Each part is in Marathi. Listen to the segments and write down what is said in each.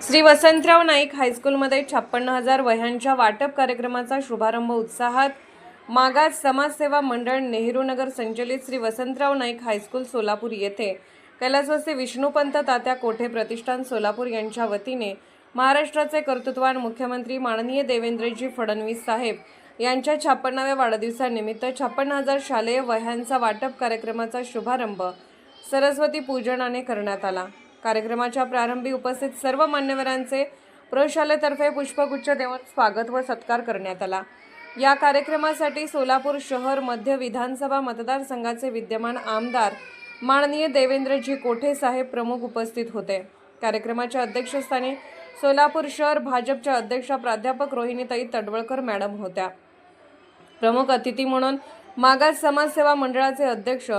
श्री वसंतराव नाईक हायस्कूलमध्ये 56,000 वह्यांच्या वाटप कार्यक्रमाचा शुभारंभ उत्साहात मागास समाजसेवा मंडळ नेहरूनगर संचलित श्री वसंतराव नाईक हायस्कूल सोलापूर येथे कैलासवासी विष्णुपंत तात्या कोठे प्रतिष्ठान सोलापूर यांच्या वतीने महाराष्ट्राचे कर्तृत्ववान मुख्यमंत्री माननीय देवेंद्रजी फडणवीस साहेब यांच्या 56व्या वाढदिवसानिमित्त 56,000 शालेय वह्यांचा वाटप कार्यक्रमाचा शुभारंभ सरस्वती पूजनाने करण्यात आला। कार्यक्रमाच्या प्रारंभी उपस्थित सर्व मान्यवरांचे प्रशालेतर्फे पुष्पगुच्छ देऊन स्वागत व सत्कार करण्यात आला। या कार्यक्रमासाठी सोलापूर शहर मध्य विधानसभा मतदारसंघाचे विद्यमान आमदार माननीय देवेंद्रजी कोठे साहेब प्रमुख उपस्थित होते। कार्यक्रमाच्या अध्यक्षस्थानी सोलापूर शहर भाजपच्या अध्यक्षा प्राध्यापक रोहिणीताई तडवळकर मॅडम होत्या। प्रमुख अतिथी म्हणून मागास समाजसेवा मंडळाचे अध्यक्ष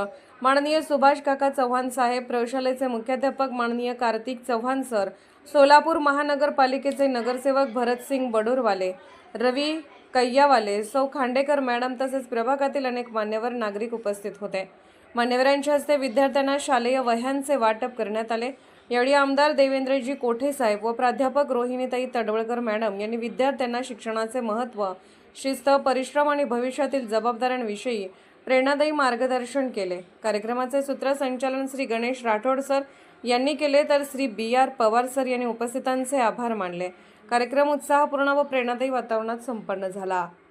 माननीय सुभाष काका चव्हाण साहेब, प्रशालेचे मुख्याध्यापक माननीय कार्तिक चव्हाण सर, सोलापूर महानगरपालिकेचे नगरसेवक भरतसिंग बडूरवाले, रवी कैयावाले, सौ खांडेकर मॅडम तसेच प्रभागातील अनेक मान्यवर नागरिक उपस्थित होते। मान्यवरांच्या हस्ते विद्यार्थ्यांना शालेय वह्यांचे वाटप करण्यात आले। यावेळी आमदार देवेंद्रजी कोठे साहेब व प्राध्यापक रोहिणीताई तडवळकर मॅडम यांनी विद्यार्थ्यांना शिक्षणाचे महत्त्व, शिस्त, परिश्रम आणि भविष्यातील जबाबदाऱ्यांविषयी प्रेरणादायी मार्गदर्शन केले। कार्यक्रमाचे सूत्रसंचालन श्री गणेश राठोड सर यांनी केले तर श्री BR पवार सर यांनी उपस्थितांचे आभार मानले। कार्यक्रम उत्साहपूर्ण व प्रेरणादायी वातावरणात संपन्न झाला।